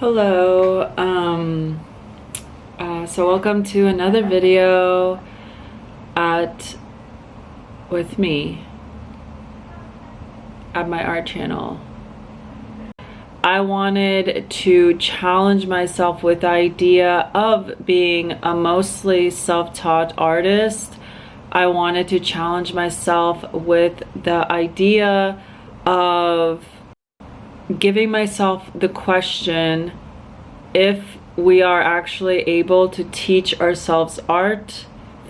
Hello, so welcome to another video with me at my art channel. I wanted to challenge myself with the idea of being a mostly self-taught artist. I wanted to challenge myself with the idea of giving myself the question if we are actually able to teach ourselves art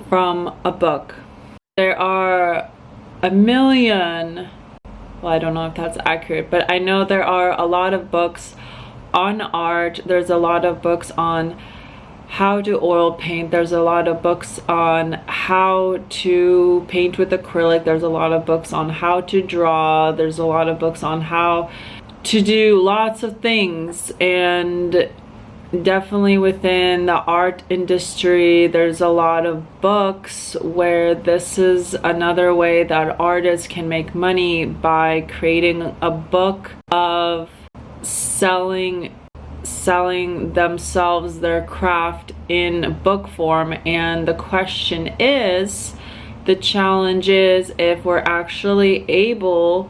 from a book. There are a million, well, I don't know if that's accurate, but I know there are a lot of books on art. There's a lot of books on how to oil paint. There's a lot of books on how to paint with acrylic. There's a lot of books on how to draw. There's a lot of books on how to do lots of things, and definitely within the art industry there's a lot of books where this is another way that artists can make money by creating a book of selling themselves, their craft in book form. And the question is, the challenge is, if we're actually able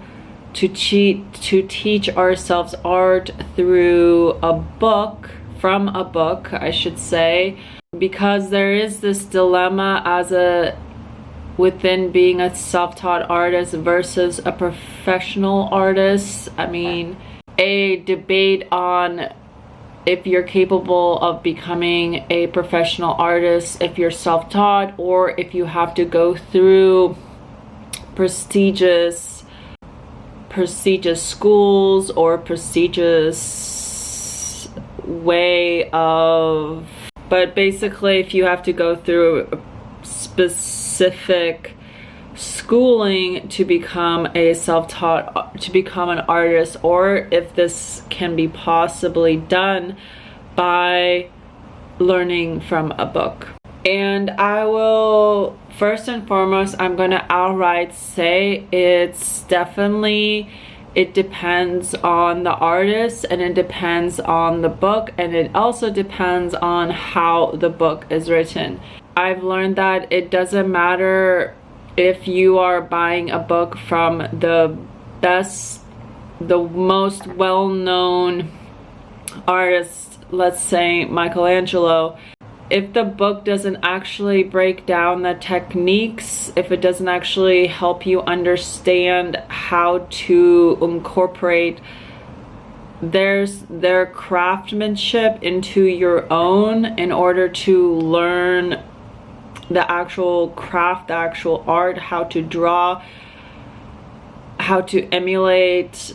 to teach ourselves art through a book, from a book, I should say, because there is this dilemma within being a self-taught artist versus a professional artist. I mean, a debate on if you're capable of becoming a professional artist if you're self-taught, or if you have to go through prestigious schools or prestigious way of, but basically if you have to go through specific schooling to become a to become an artist, or if this can be possibly done by learning from a book. And I will, first and foremost, I'm going to outright say it depends on the artist, and it depends on the book, and it also depends on how the book is written. I've learned that it doesn't matter if you are buying a book from the most well-known artist, let's say Michelangelo. If the book doesn't actually break down the techniques, if it doesn't actually help you understand how to incorporate their craftsmanship into your own in order to learn the actual craft, the actual art, how to draw, how to emulate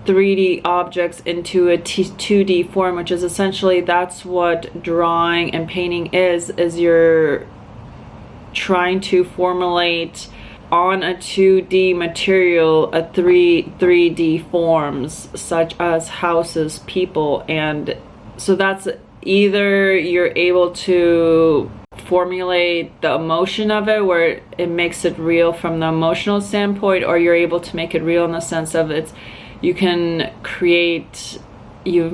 3D objects into a 2D form, which is essentially, that's what drawing and painting is you're trying to formulate on a 2D material a 3D forms, such as houses, people. And so that's either you're able to formulate the emotion of it, where it makes it real from the emotional standpoint, or you're able to make it real in the sense of you've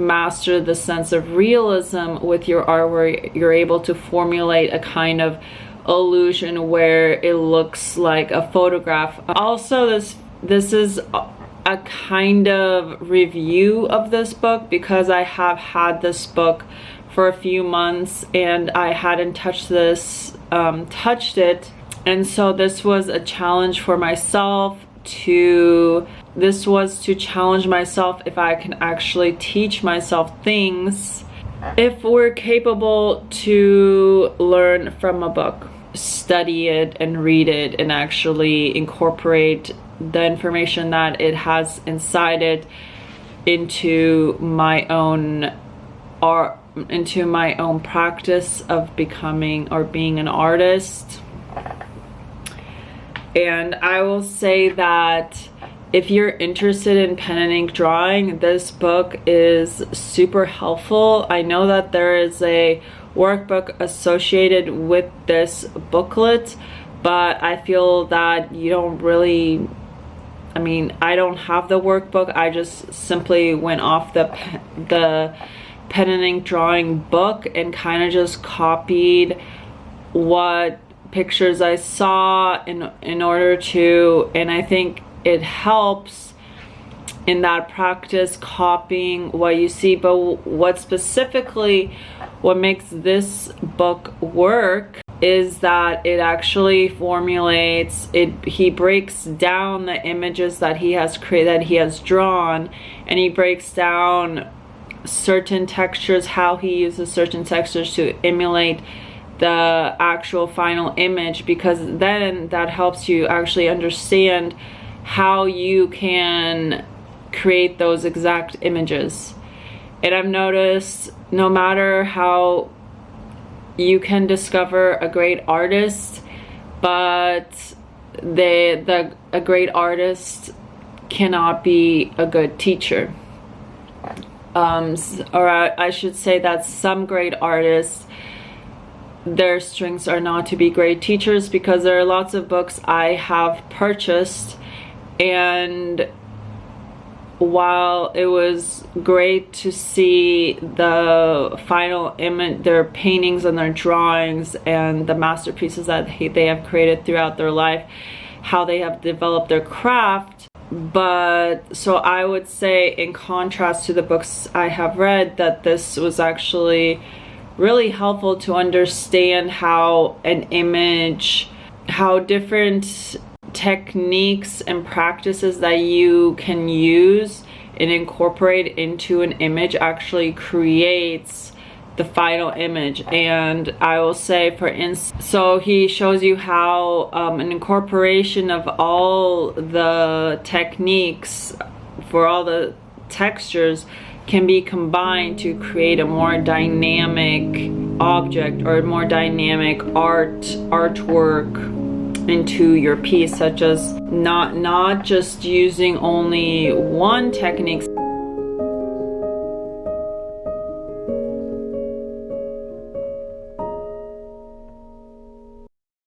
mastered the sense of realism with your art, where you're able to formulate a kind of illusion where it looks like a photograph. Also, this is a kind of review of this book, because I have had this book for a few months and I hadn't touched it, and so this was a challenge for myself this was to challenge myself if I can actually teach myself things, if we're capable to learn from a book, study it and read it, and actually incorporate the information that it has inside it into my own art, into my own practice of becoming or being an artist. And I will say that if you're interested in pen and ink drawing, this book is super helpful. I know that there is a workbook associated with this booklet, but I feel that you don't really I mean, I don't have the workbook. I just simply went off the pen and ink drawing book and kind of just copied what pictures I saw in order to, and I think it helps in that practice, copying what you see. But what makes this book work is that it actually formulates it. He breaks down the images that he has created, that he has drawn, and he breaks down certain textures, how he uses certain textures to emulate the actual final image, because then that helps you actually understand how you can create those exact images. And I've noticed no matter how you can discover a great artist, but a great artist cannot be a good teacher. Or I should say that some great artists, their strengths are not to be great teachers, because there are lots of books I have purchased, and while it was great to see the final image, their paintings and their drawings and the masterpieces that they have created throughout their life, how they have developed their craft. But so I would say, in contrast to the books I have read, that this was actually really helpful to understand how an image, how different techniques and practices that you can use and incorporate into an image actually creates the final image. And I will say, for instance, so he shows you how an incorporation of all the techniques for all the textures can be combined to create a more dynamic object or a more dynamic artwork into your piece, such as not just using only one technique.